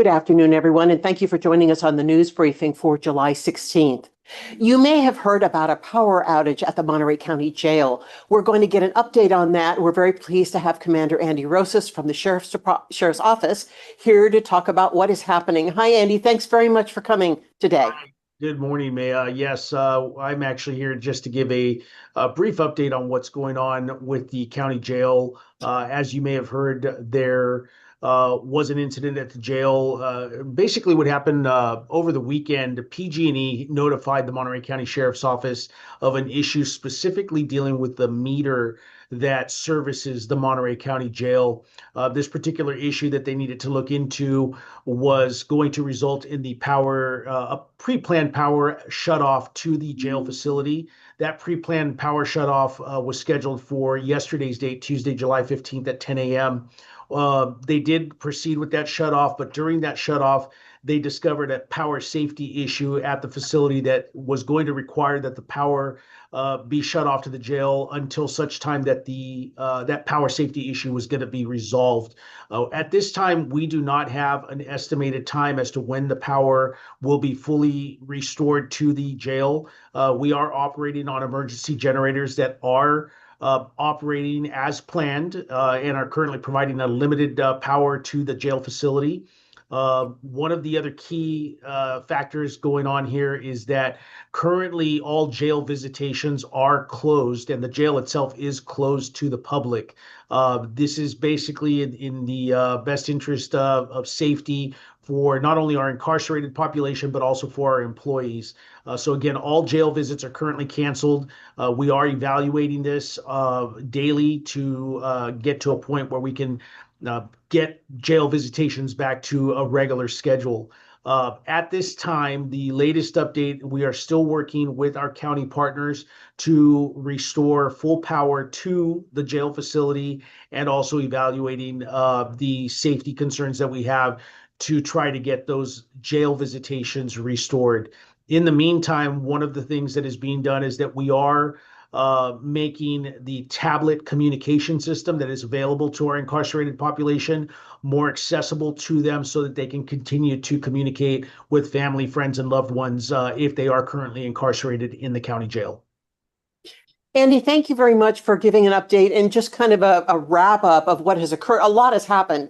Good afternoon, everyone, and thank you for joining us on the news briefing for July 16th. You may have heard about a power outage at the Monterey County Jail. We're going to get an update on that. We're very pleased to have Commander Andy Rosas from the Sheriff's Office here to talk about what is happening. Hi, Andy. Thanks very much for coming today. Good morning, Maya. Yes, I'm actually here just to give a brief update on what's going on with the county jail. As you may have heard, there was an incident at the jail. Basically, what happened over the weekend, PG&E notified the Monterey County Sheriff's Office of an issue specifically dealing with the meter that services the Monterey County Jail. This particular issue that they needed to look into was going to result in the a pre-planned power shutoff to the jail facility. That pre-planned power shutoff was scheduled for yesterday's date, Tuesday, July 15th at 10 a.m. They did proceed with that shutoff, but during that shutoff, they discovered a power safety issue at the facility that was going to require that the power be shut off to the jail until such time that that power safety issue was going to be resolved. At this time, we do not have an estimated time as to when the power will be fully restored to the jail. We are operating on emergency generators that are operating as planned and are currently providing unlimited power to the jail facility. One of the other key factors going on here is that currently all jail visitations are closed and the jail itself is closed to the public. This is basically in the best interest of safety for not only our incarcerated population, but also for our employees. So again, all jail visits are currently canceled. We are evaluating this daily to get to a point where we can get jail visitations back to a regular schedule. At this time, the latest update, we are still working with our county partners to restore full power to the jail facility and also evaluating the safety concerns that we have to try to get those jail visitations restored. In the meantime, one of the things that is being done is that we are making the tablet communication system that is available to our incarcerated population more accessible to them so that they can continue to communicate with family, friends, and loved ones if they are currently incarcerated in the county jail. Andy, thank you very much for giving an update and just kind of a wrap up of what has occurred. A lot has happened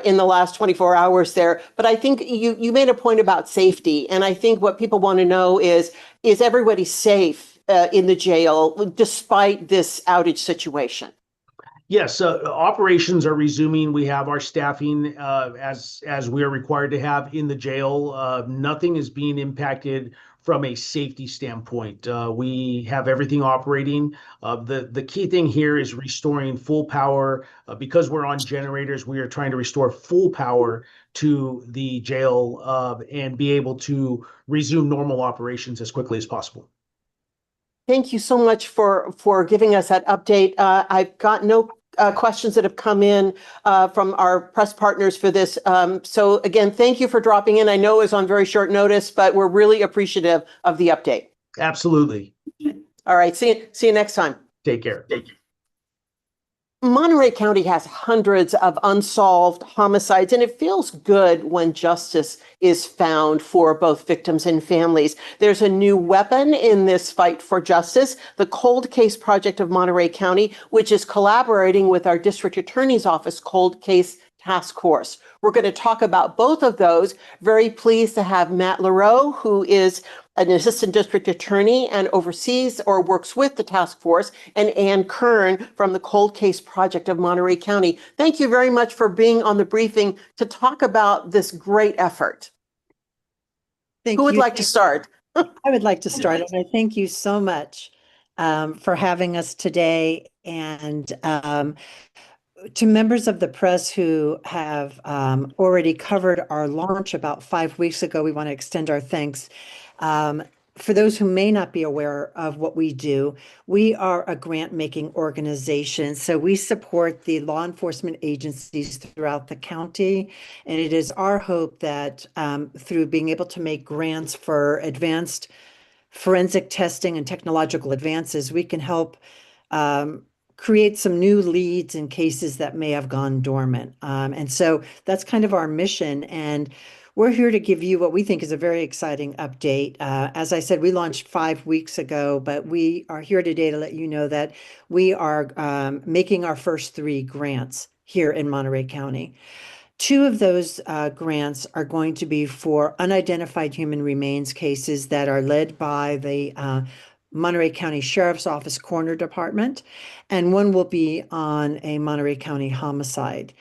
in the last 24 hours there, but I think you made a point about safety. And I think what people want to know is everybody safe in the jail despite this outage situation? Yes, operations are resuming. We have our staffing as we are required to have in the jail. Nothing is being impacted from a safety standpoint. We have everything operating. The key thing here is restoring full power. Because we're on generators, we are trying to restore full power to the jail and be able to resume normal operations as quickly as possible. Thank you so much for giving us that update. I've got no questions that have come in from our press partners for this. So again, thank you for dropping in. I know it was on very short notice, but we're really appreciative of the update. Absolutely. All right. See you next time. Take care. Thank you. Monterey County has hundreds of unsolved homicides, and it feels good when justice is found for both victims and families. There's a new weapon in this fight for justice, the Cold Case Project of Monterey County, which is collaborating with our district attorney's office Cold Case Task Force. We're going to talk about both of those. Very pleased to have Matt Leroux, who is an assistant district attorney and oversees or works with the task force, and Kern from the Cold Case Project of Monterey County. Thank you very much for being on the briefing to talk about this great effort. Who would like to start? I would like to start, and I thank you so much for having us today, and to members of the press who have already covered our launch about 5 weeks ago. We want to extend our thanks. For those who may not be aware of what we do, we are a grant-making organization. So we support the law enforcement agencies throughout the county. And it is our hope that through being able to make grants for advanced forensic testing and technological advances, we can help create some new leads in cases that may have gone dormant. And so that's kind of our mission. And we're here to give you what we think is a very exciting update. As I said, we launched 5 weeks ago, but we are here today to let you know that we are making our first 3 grants here in Monterey County. 2 of those grants are going to be for unidentified human remains cases that are led by the Monterey County Sheriff's Office Coroner Department, and one will be on a Monterey County homicide.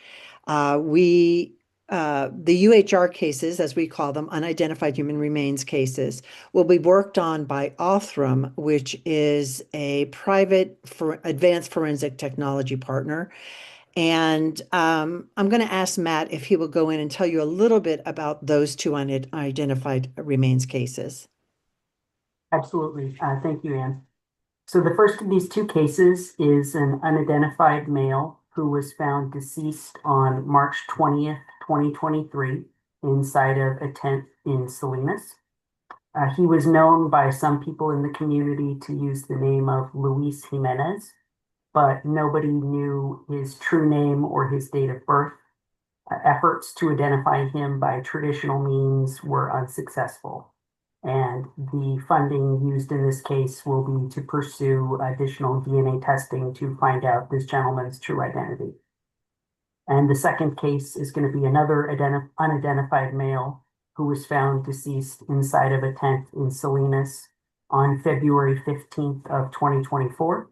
The UHR cases, as we call them, unidentified human remains cases, will be worked on by Othram, which is a private advanced forensic technology partner. And I'm going to ask Matt if he will go in and tell you a little bit about those 2 unidentified remains cases. Absolutely. Thank you, Ann. So the first of these 2 cases is an unidentified male who was found deceased on March 20th, 2023, inside of a tent in Salinas. He was known by some people in the community to use the name of Luis Jimenez, but nobody knew his true name or his date of birth. Efforts to identify him by traditional means were unsuccessful. And the funding used in this case will be to pursue additional DNA testing to find out this gentleman's true identity. And the second case is going to be another unidentified male who was found deceased inside of a tent in Salinas on February 15th of 2024.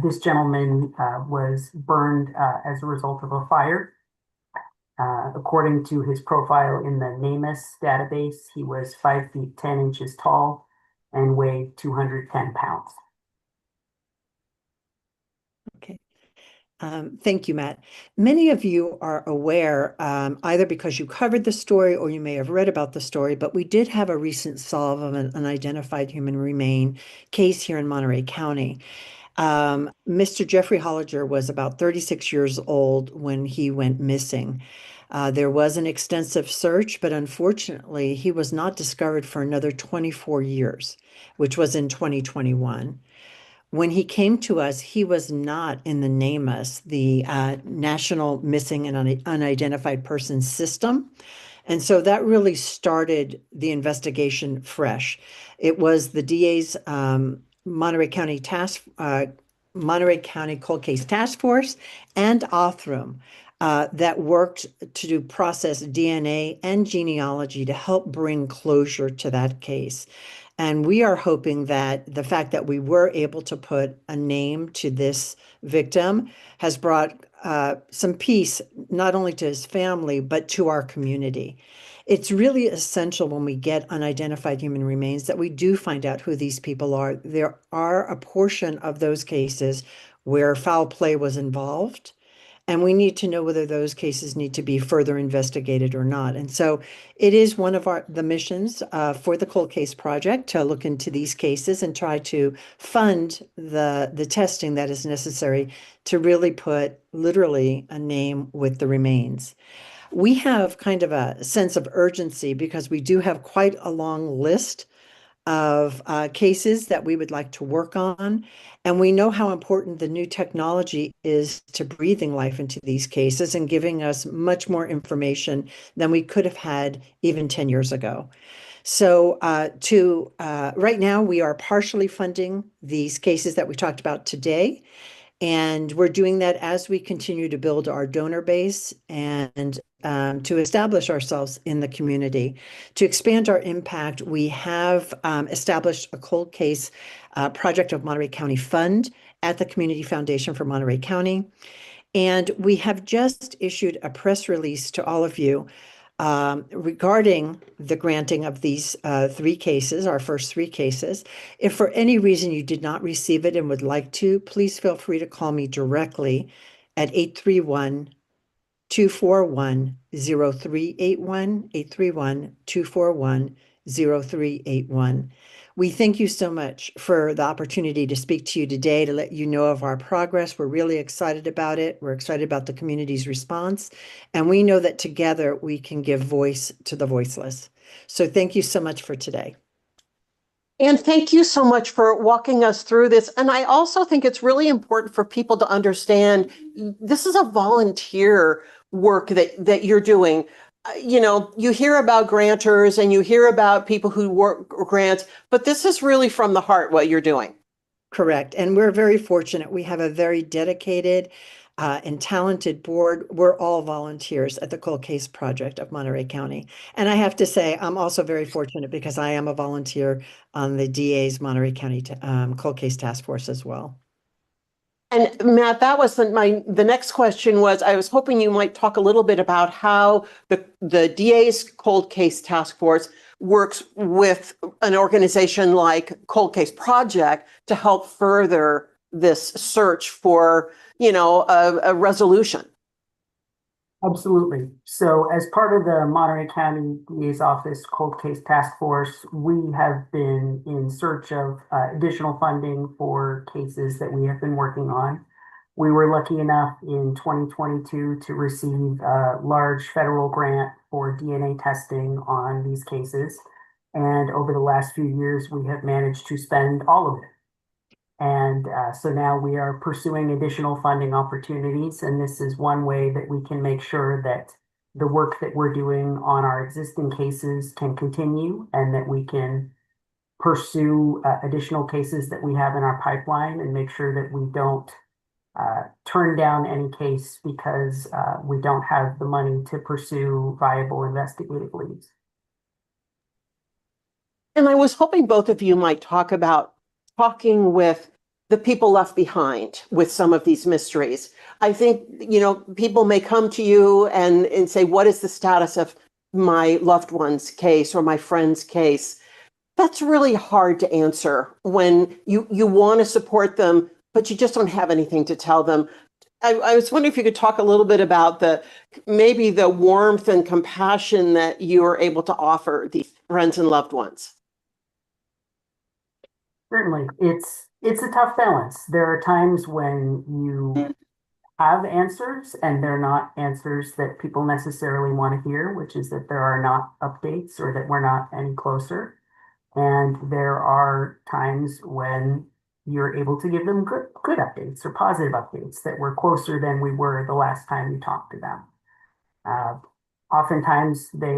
This gentleman was burned as a result of a fire. According to his profile in the NamUs database, he was 5 feet 10 inches tall and weighed 210 pounds. Okay. Thank you, Matt. Many of you are aware, either because you covered the story or you may have read about the story, but we did have a recent solve of an unidentified human remain case here in Monterey County. Mr. Jeffrey Holliger was about 36 years old when he went missing. There was an extensive search, but unfortunately, he was not discovered for another 24 years, which was in 2021. When he came to us, he was not in the NamUs, the National Missing and Unidentified Persons System. And so that really started the investigation fresh. It was the DA's Monterey County Cold Case Task Force and Othram that worked to process DNA and genealogy to help bring closure to that case. And we are hoping that the fact that we were able to put a name to this victim has brought some peace, not only to his family, but to our community. It's really essential when we get unidentified human remains that we do find out who these people are. There are a portion of those cases where foul play was involved, and we need to know whether those cases need to be further investigated or not. And so it is one of the missions for the Cold Case Project to look into these cases and try to fund the testing that is necessary to really put literally a name with the remains. We have kind of a sense of urgency because we do have quite a long list of cases that we would like to work on. And we know how important the new technology is to breathing life into these cases and giving us much more information than we could have had even 10 years ago. So right now, we are partially funding these cases that we talked about today. And we're doing that as we continue to build our donor base and to establish ourselves in the community. To expand our impact, we have established a cold case project of Monterey County Fund at the Community Foundation for Monterey County. And we have just issued a press release to all of you regarding the granting of these 3 cases, our first 3 cases. If for any reason you did not receive it and would like to, please feel free to call me directly at 831-241-0381, 831-241-0381. We thank you so much for the opportunity to speak to you today, to let you know of our progress. We're really excited about it. We're excited about the community's response. And we know that together we can give voice to the voiceless. So thank you so much for today. And thank you so much for walking us through this. And I also think it's really important for people to understand this is a volunteer work that you're doing. You know, you hear about grantors and you hear about people who work grants, but this is really from the heart what you're doing. Correct. And we're very fortunate. We have a very dedicated and talented board. We're all volunteers at the Cold Case Project of Monterey County. And I have to say, I'm also very fortunate because I am a volunteer on the DA's Monterey County Cold Case Task Force as well. And Matt, that was the next question was, I was hoping you might talk a little bit about how the DA's Cold Case Task Force works with an organization like Cold Case Project to help further this search for, a resolution. Absolutely. So as part of the Monterey County DA's Office Cold Case Task Force, we have been in search of additional funding for cases that we have been working on. We were lucky enough in 2022 to receive a large federal grant for DNA testing on these cases. And over the last few years, we have managed to spend all of it. And so now we are pursuing additional funding opportunities, and this is one way that we can make sure that the work that we're doing on our existing cases can continue and that we can pursue additional cases that we have in our pipeline and make sure that we don't turn down any case because we don't have the money to pursue viable investigative leads. And I was hoping both of you might talk about talking with the people left behind with some of these mysteries. I think, people may come to you and say, what is the status of my loved one's case or my friend's case? That's really hard to answer when you want to support them, but you just don't have anything to tell them. I was wondering if you could talk a little bit about maybe the warmth and compassion that you are able to offer these friends and loved ones. Certainly, it's a tough balance. There are times when you have answers and they're not answers that people necessarily want to hear, which is that there are not updates or that we're not any closer. And there are times when you're able to give them good updates or positive updates that we're closer than we were the last time you talked to them. Oftentimes they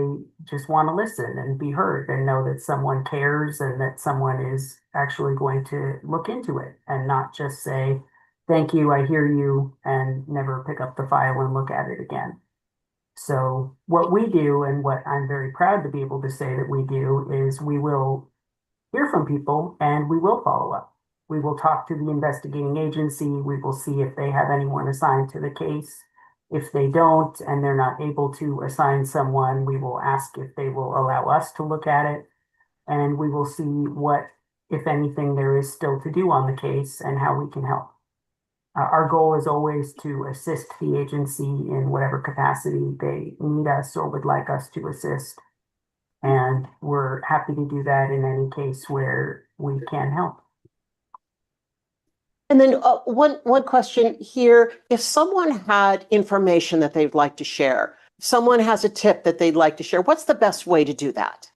just want to listen and be heard and know that someone cares and that someone is actually going to look into it and not just say, thank you, I hear you, and never pick up the file and look at it again. So what we do and what I'm very proud to be able to say that we do is we will hear from people and we will follow up. We will talk to the investigating agency. We will see if they have anyone assigned to the case. If they don't and they're not able to assign someone, we will ask if they will allow us to look at it. And we will see what, if anything, there is still to do on the case and how we can help. Our goal is always to assist the agency in whatever capacity they need us or would like us to assist. And we're happy to do that in any case where we can help. And then one question here, if someone had information that they'd like to share, if someone has a tip that they'd like to share, what's the best way to do that?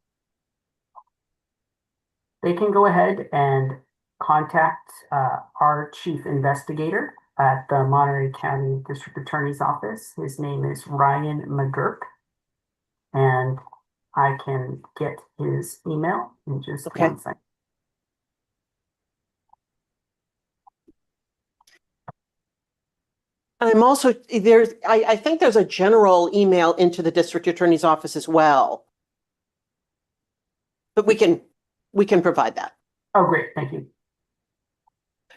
They can go ahead and contact our chief investigator at the Monterey County District Attorney's Office. His name is Ryan McGurk, and I can get his email in just one second. I'm also I think there's a general email into the district attorney's office as well. But we can provide that. Oh, great. Thank you.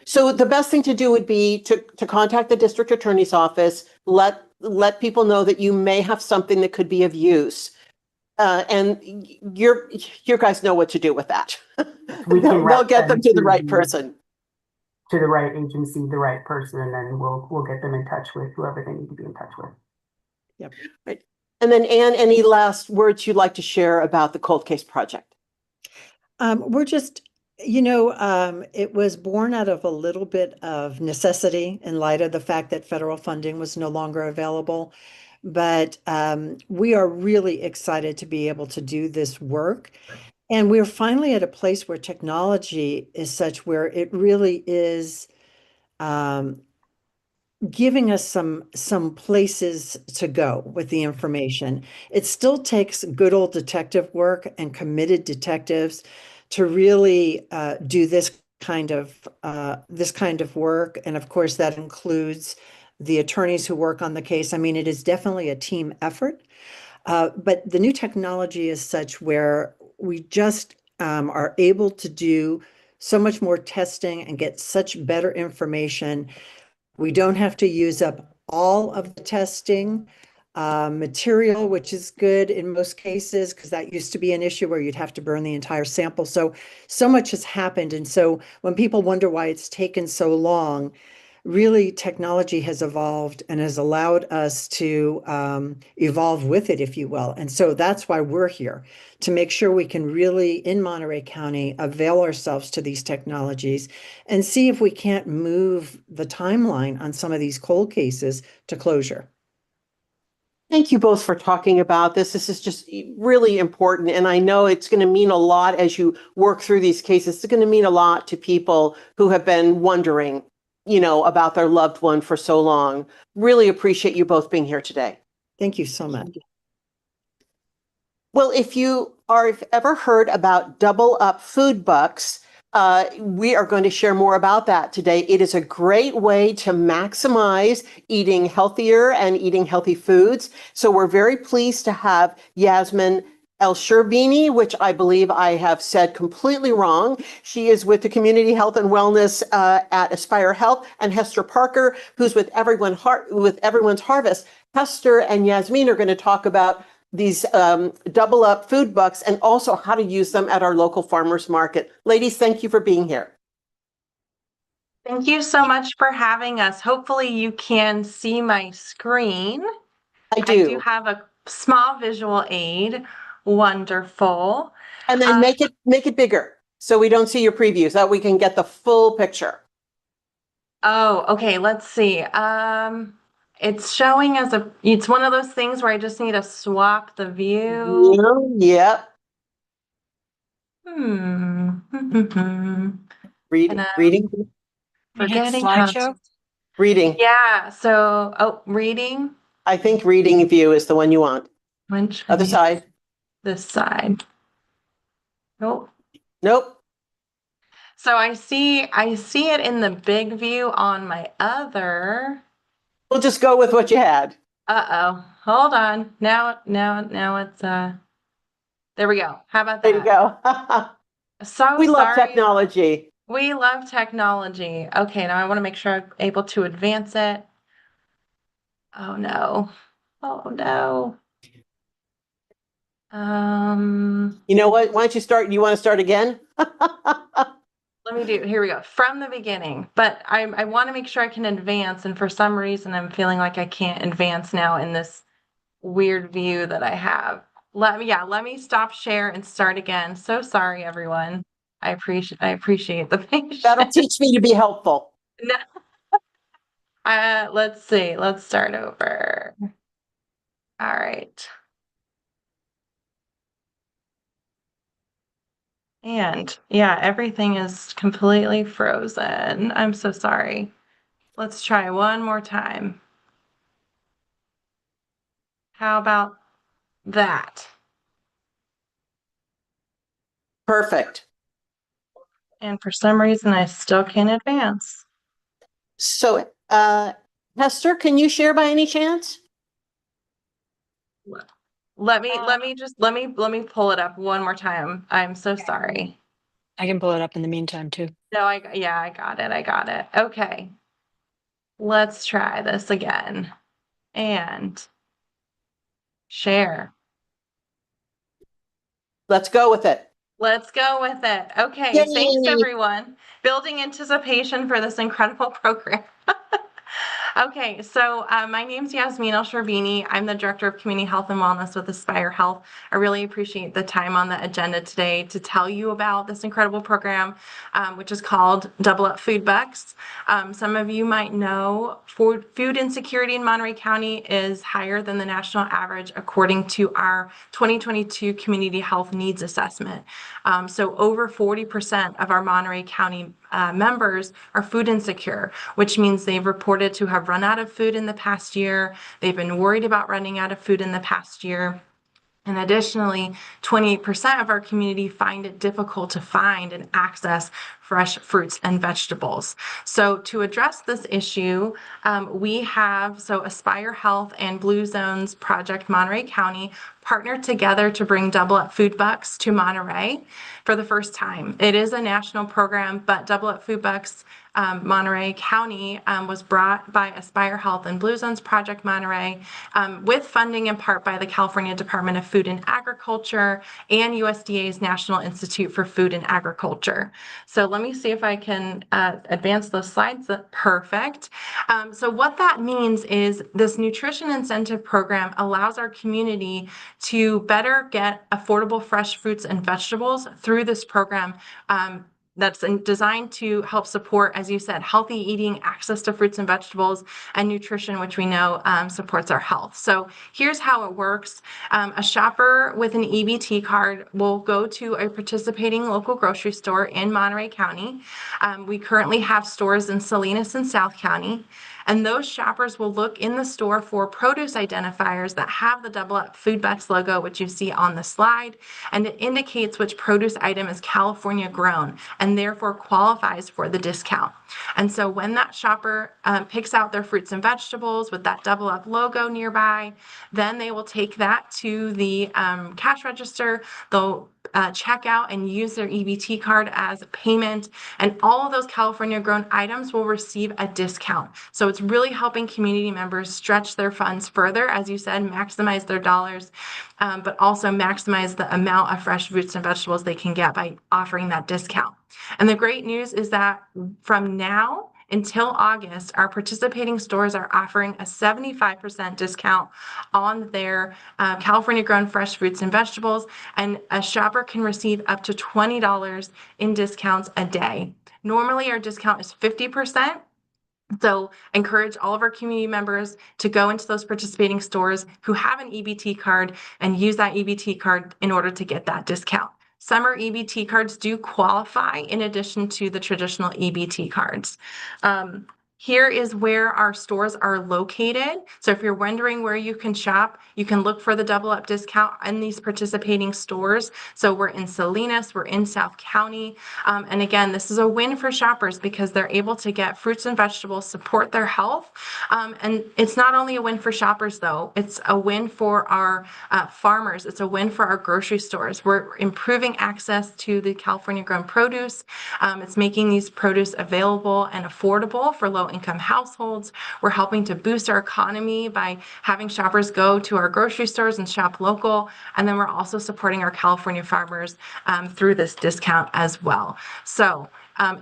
So the best thing to do would be to contact the district attorney's office, let people know that you may have something that could be of use. And you guys know what to do with that. They'll get them to the right person. To the right agency, the right person, and we'll get them in touch with whoever they need to be in touch with. Yep. Right. And then Anne, any last words you'd like to share about the Cold Case Project? We're just, it was born out of a little bit of necessity in light of the fact that federal funding was no longer available. But we are really excited to be able to do this work. And we're finally at a place where technology is such where it really is um, giving us some places to go with the information. It still takes good old detective work and committed detectives to really do this kind of work. And of course, that includes the attorneys who work on the case. I mean, it is definitely a team effort. But the new technology is such where we just are able to do so much more testing and get such better information. We don't have to use up all of the testing material, which is good in most cases, because that used to be an issue where you'd have to burn the entire sample. So much has happened. And so when people wonder why it's taken so long, really technology has evolved and has allowed us to evolve with it, if you will. And so that's why we're here, to make sure we can really, in Monterey County, avail ourselves to these technologies and see if we can't move the timeline on some of these cold cases to closure. Thank you both for talking about this. This is just really important. And I know it's going to mean a lot as you work through these cases. It's going to mean a lot to people who have been wondering, about their loved one for so long. Really appreciate you both being here today. Thank you so much. Well, if you have ever heard about double up food bucks, we are going to share more about that today. It is a great way to maximize eating healthier and eating healthy foods. So we're very pleased to have Yasmine Elsherbini, which I believe I have said completely wrong. She is with the Community Health and Wellness at Aspire Health, and Hester Parker, who's with Everyone's Harvest. Hester and Yasmine are going to talk about these double up food bucks and also how to use them at our local farmers market. Ladies, thank you for being here. Thank you so much for having us. Hopefully you can see my screen. I I do. do have a small visual aid. Wonderful. And then make it bigger so we don't see your preview, so that we can get the full picture. Oh, okay, let's see. It's showing as it's one of those things where I just need to swap the view. Yep. And Reading. forgetting how slideshow. Reading. Yeah, so reading. I think reading view is the one you want. Which Other side. This side. Nope. Nope. So I see it in the big view on my other. We'll just go with what you had. Uh-oh. Hold on. Now it's there we go. How about that? There you go. So We love sorry. technology. We love technology. Okay, now I want to make sure I'm able to advance it. Oh no. Oh no. You know what? Why don't you start? You want to start again? Let me here we go. From the beginning. But I want to make sure I can advance, and for some reason I'm feeling like I can't advance now in this weird view that I have. Let me stop share and start again. So sorry, everyone. I appreciate the patience. That'll teach me to be helpful. No. Let's see. Let's start over. All right. And yeah, everything is completely frozen. I'm so sorry. Let's try one more time. How about that? Perfect. And for some reason, I still can't advance. So, Hester, can you share by any chance? Let me pull it up one more time. I'm so sorry. I can pull it up in the meantime too. No, I got it. Okay. Let's try this again. And share. Let's go with it. Let's go with it. Okay, Yay. Thanks everyone. Building anticipation for this incredible program. Okay, so my name's Yasmine Elsherbini. I'm the Director of Community Health and Wellness with Aspire Health. I really appreciate the time on the agenda today to tell you about this incredible program, which is called Double Up Food Bucks. Some of you might know food insecurity in Monterey County is higher than the national average according to our 2022 Community Health Needs Assessment. So over 40% of our Monterey County members are food insecure, which means they've reported to have run out of food in the past year. They've been worried about running out of food in the past year. And additionally, 28% of our community find it difficult to find and access fresh fruits and vegetables. So to address this issue, Aspire Health and Blue Zones Project Monterey County partnered together to bring Double Up Food Bucks to Monterey for the first time. It is a national program, but Double Up Food Bucks Monterey County was brought by Aspire Health and Blue Zones Project Monterey with funding in part by the California Department of Food and Agriculture and USDA's National Institute for Food and Agriculture. So let me see if I can advance those slides. Perfect. So what that means is this nutrition incentive program allows our community to better get affordable fresh fruits and vegetables through this program that's designed to help support, as you said, healthy eating, access to fruits and vegetables, and nutrition, which we know supports our health. So here's how it works. A shopper with an EBT card will go to a participating local grocery store in Monterey County. We currently have stores in Salinas and South County. And those shoppers will look in the store for produce identifiers that have the Double Up Food Bucks logo, which you see on the slide, and it indicates which produce item is California grown and therefore qualifies for the discount. And so when that shopper picks out their fruits and vegetables with that Double Up logo nearby, then they will take that to the cash register. They'll check out and use their EBT card as payment, and all of those California grown items will receive a discount. So it's really helping community members stretch their funds further, as you said, maximize their dollars, but also maximize the amount of fresh fruits and vegetables they can get by offering that discount. And the great news is that from now until August, our participating stores are offering a 75% discount on their California grown fresh fruits and vegetables, and a shopper can receive up to $20 in discounts a day. Normally, our discount is 50%. So encourage all of our community members to go into those participating stores who have an EBT card and use that EBT card in order to get that discount. Summer EBT cards do qualify in addition to the traditional EBT cards. Here is where our stores are located. So if you're wondering where you can shop, you can look for the Double Up discount in these participating stores. So we're in Salinas, we're in South County. And again, this is a win for shoppers because they're able to get fruits and vegetables, support their health. And it's not only a win for shoppers though, it's a win for our farmers. It's a win for our grocery stores. We're improving access to the California grown produce. It's making these produce available and affordable for low-income households. We're helping to boost our economy by having shoppers go to our grocery stores and shop local. And then we're also supporting our California farmers through this discount as well. So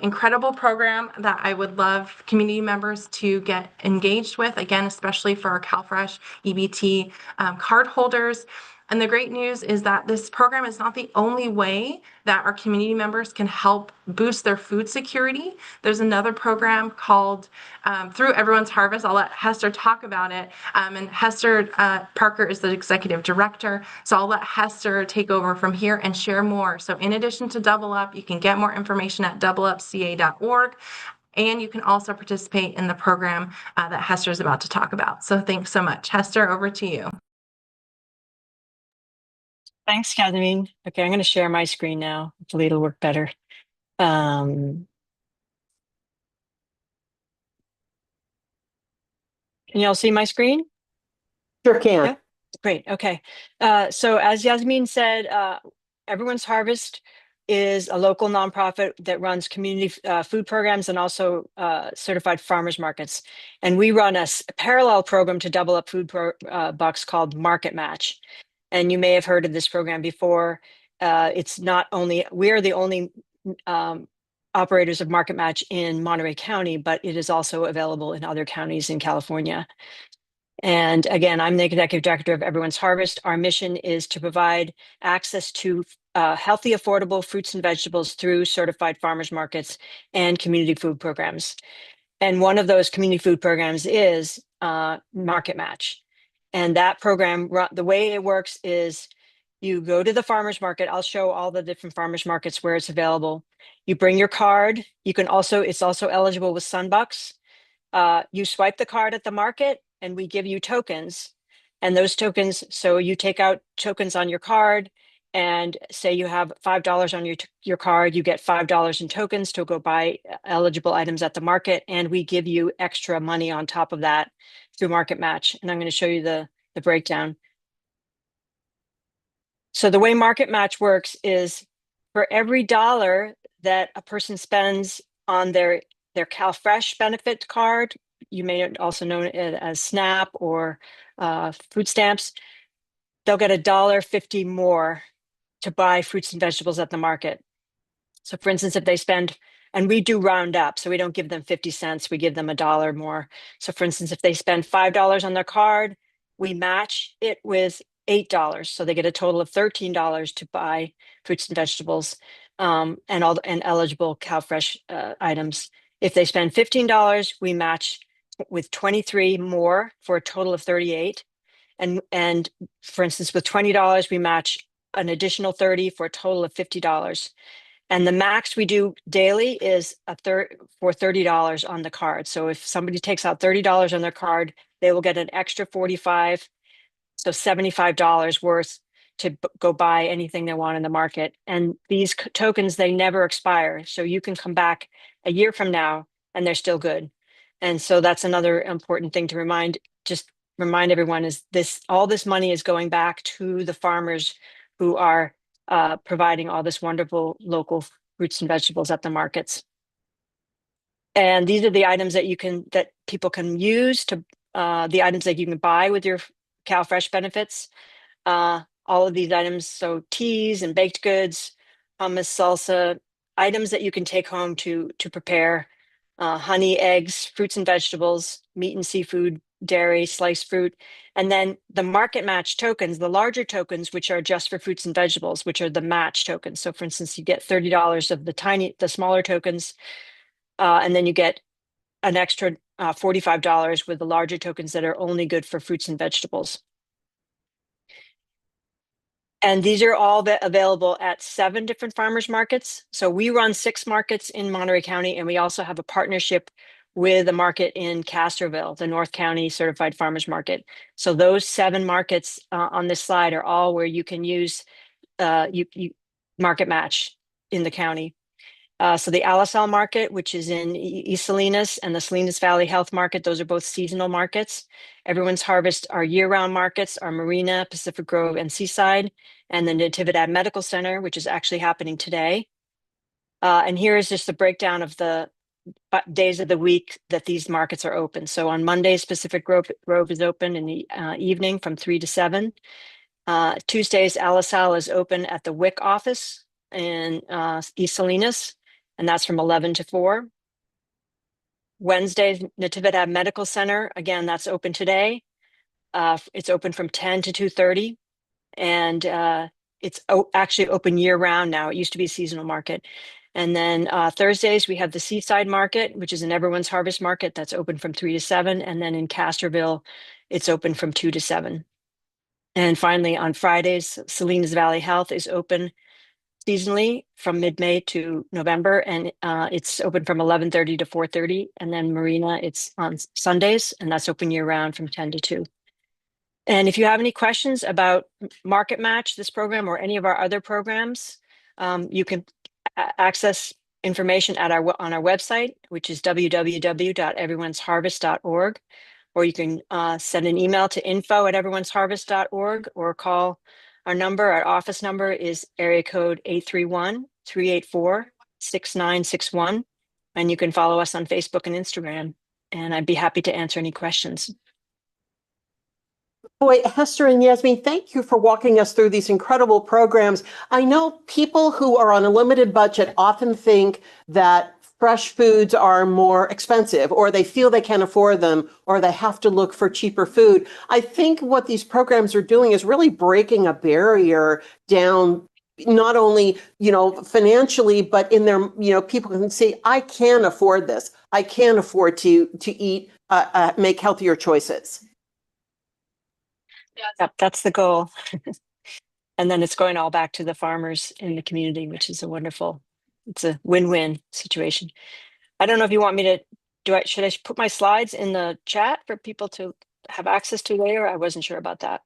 incredible program that I would love community members to get engaged with, again, especially for our CalFresh EBT card holders. And the great news is that this program is not the only way that our community members can help boost their food security. There's another program called Through Everyone's Harvest. I'll let Hester talk about it. And Hester Parker is the executive director. So I'll let Hester take over from here and share more. So in addition to Double Up, you can get more information at doubleupca.org. And you can also participate in the program that Hester is about to talk about. So thanks so much. Hester, over to you. Thanks, Yasmine. Okay, I'm going to share my screen now. Hopefully it'll work better. Can you all see my screen? Sure can. Yeah. Great. Okay. So as Yasmine said, Everyone's Harvest is a local nonprofit that runs community food programs and also certified farmers markets. And we run a parallel program to Double Up Food Bucks called Market Match. And you may have heard of this program before. It's not only, we're the only operators of Market Match in Monterey County, but it is also available in other counties in California. And again, I'm the executive director of Everyone's Harvest. Our mission is to provide access to healthy, affordable fruits and vegetables through certified farmers markets and community food programs. And one of those community food programs is Market Match. And that program, the way it works is you go to the farmers market. I'll show all the different farmers markets where it's available. You bring your card. You can also, it's also eligible with Sunbucks. You swipe the card at the market and we give you tokens. And those tokens, so you take out tokens on your card and say you have $5 on your card, you get $5 in tokens to go buy eligible items at the market. And we give you extra money on top of that through Market Match. And I'm going to show you the breakdown. So the way Market Match works is for every dollar that a person spends on their CalFresh benefit card, you may also know it as SNAP or food stamps, they'll get $1.50 more to buy fruits and vegetables at the market. So for instance, if they spend, and we do round up, so we don't give them 50 cents, we give them $1 more. So for instance, if they spend $5 on their card, we match it with $8. So they get a total of $13 to buy fruits and vegetables and eligible CalFresh items. If they spend $15, we match with 23 more for a total of 38. And for instance, with $20, we match an additional 30 for a total of $50. And the max we do daily is for $30 on the card. So if somebody takes out $30 on their card, they will get an extra 45, so $75 worth to go buy anything they want in the market. And these tokens, they never expire. So you can come back a year from now and they're still good. And so that's another important thing to remind everyone is all this money is going back to the farmers who are providing all this wonderful local fruits and vegetables at the markets. And these are the items that people can use to the items that you can buy with your CalFresh benefits. All of these items, so teas and baked goods, hummus, salsa, items that you can take home to prepare, honey, eggs, fruits and vegetables, meat and seafood, dairy, sliced fruit, and then the Market Match tokens, the larger tokens, which are just for fruits and vegetables, which are the match tokens. So for instance, you get $30 of the smaller tokens, and then you get an extra $45 with the larger tokens that are only good for fruits and vegetables. And these are all available at 7 different farmers markets. So we run 6 markets in Monterey County, and we also have a partnership with a market in Castroville, the North County Certified Farmers Market. So those 7 markets on this slide are all where you can use Market Match in the county. So the Alisal market, which is in East Salinas, and the Salinas Valley Health Market, those are both seasonal markets. Everyone's Harvest are year-round markets, are Marina, Pacific Grove, and Seaside, and the Natividad Medical Center, which is actually happening today. And here is just the breakdown of the days of the week that these markets are open. So on Mondays, Pacific Grove is open in the evening from 3 to 7. Tuesdays, Alisal is open at the WIC office in East Salinas, and that's from 11 to 4. Wednesdays, Natividad Medical Center, again, that's open today. It's open from 10 to 2:30, and it's actually open year round now. It used to be a seasonal market. And then Thursdays, we have the Seaside Market, which is an Everyone's Harvest Market that's open from 3 to 7. And then in Castroville, it's open from 2 to 7. And finally, on Fridays, Salinas Valley Health is open seasonally from mid-May to November, and it's open from 11:30 to 4:30. And then Marina, it's on Sundays, and that's open year-round from 10 to 2. And if you have any questions about Market Match, this program, or any of our other programs, you can access information on our website, which is www.everyonesharvest.org, or you can send an email to info@everyonesharvest.org, or call our office number is area code 831-384-6961. And you can follow us on Facebook and Instagram, and I'd be happy to answer any questions. Boy, Hester and Yasmine, thank you for walking us through these incredible programs. I know people who are on a limited budget often think that fresh foods are more expensive, or they feel they can't afford them, or they have to look for cheaper food. I think what these programs are doing is really breaking a barrier down, not only, financially, but in their, people can say, I can afford this. I can afford to eat, make healthier choices. Yep, that's the goal. And then it's going all back to the farmers in the community, which is it's a win-win situation. I don't know if you want me to, should I put my slides in the chat for people to have access to later? I wasn't sure about that.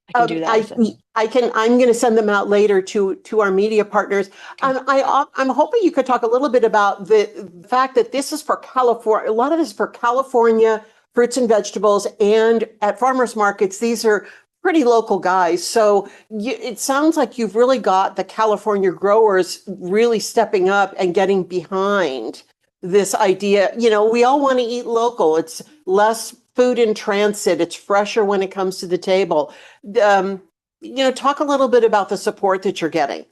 I can do that. I'm going to send them out later to our media partners. Okay. I'm hoping you could talk a little bit about the fact that this is for California. A lot of this is for California fruits and vegetables, and at farmers markets, these are pretty local guys. So it sounds like you've really got the California growers really stepping up and getting behind this idea. We all want to eat local. It's less food in transit. It's fresher when it comes to the table. Talk a little bit about the support that you're getting.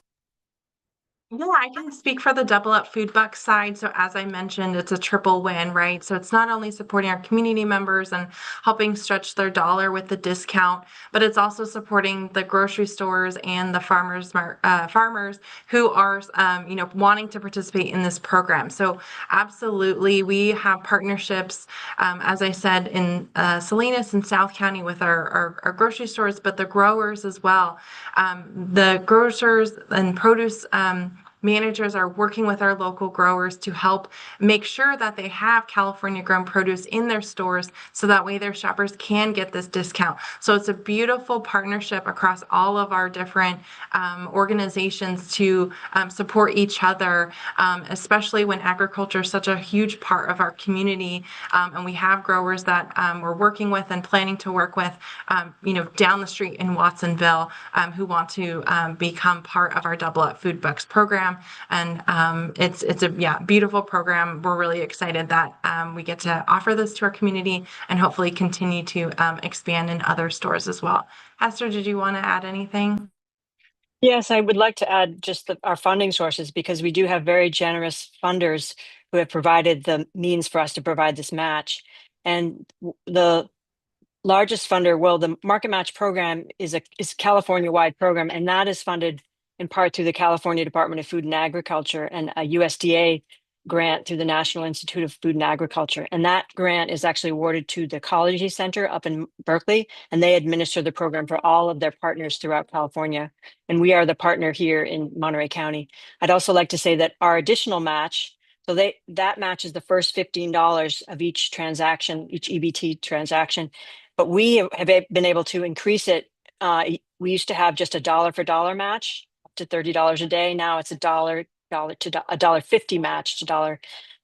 Yeah, I can speak for the Double Up Food Bucks side. So as I mentioned, it's a triple win, right? So it's not only supporting our community members and helping stretch their dollar with the discount, but it's also supporting the grocery stores and the farmers who are, wanting to participate in this program. So absolutely, we have partnerships, as I said, in Salinas and South County with our grocery stores, but the growers as well. The grocers and produce managers are working with our local growers to help make sure that they have California grown produce in their stores, so that way their shoppers can get this discount. So it's a beautiful partnership across all of our different organizations to support each other, especially when agriculture is such a huge part of our community. And we have growers that we're working with and planning to work with, down the street in Watsonville, who want to become part of our Double Up Food Bucks program. And it's a beautiful program. We're really excited that we get to offer this to our community and hopefully continue to expand in other stores as well. Hester, did you want to add anything? Yes, I would like to add just our funding sources, because we do have very generous funders who have provided the means for us to provide this match. And the largest funder, well, the Market Match program is a California-wide program, and that is funded in part through the California Department of Food and Agriculture and a USDA grant through the National Institute of Food and Agriculture. And that grant is actually awarded to the Ecology Center up in Berkeley, and they administer the program for all of their partners throughout California. And we are the partner here in Monterey County. I'd also like to say that our additional match, that matches the first $15 of each transaction, each EBT transaction. But we have been able to increase it. We used to have just a dollar for dollar match up to $30 a day. Now it's $1 to $1.50 match to dollar.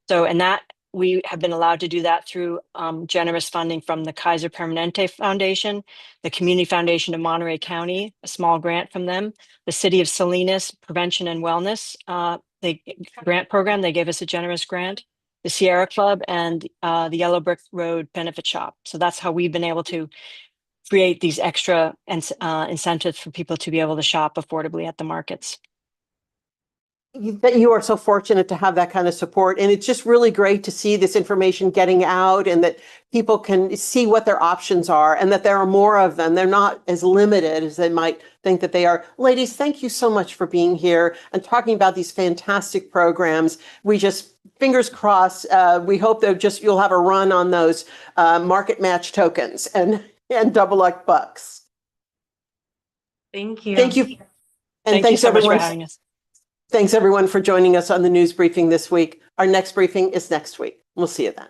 So, and that we have been allowed to do that through generous funding from the Kaiser Permanente Foundation, the Community Foundation of Monterey County, a small grant from them, the City of Salinas Prevention and Wellness grant program. They gave us a generous grant, the Sierra Club, and the Yellow Brick Road Benefit Shop. So that's how we've been able to create these extra incentives for people to be able to shop affordably at the markets. That you are so fortunate to have that kind of support. And it's just really great to see this information getting out, and that people can see what their options are, and that there are more of them. They're not as limited as they might think that they are. Ladies, thank you so much for being here and talking about these fantastic programs. We just, fingers crossed, we hope that you'll have a run on those Market Match tokens and Double Up Bucks. Thank you. Thank you. And Thank you so much everyone for having us. Thanks everyone for joining us on the news briefing this week. Our next briefing is next week. We'll see you then.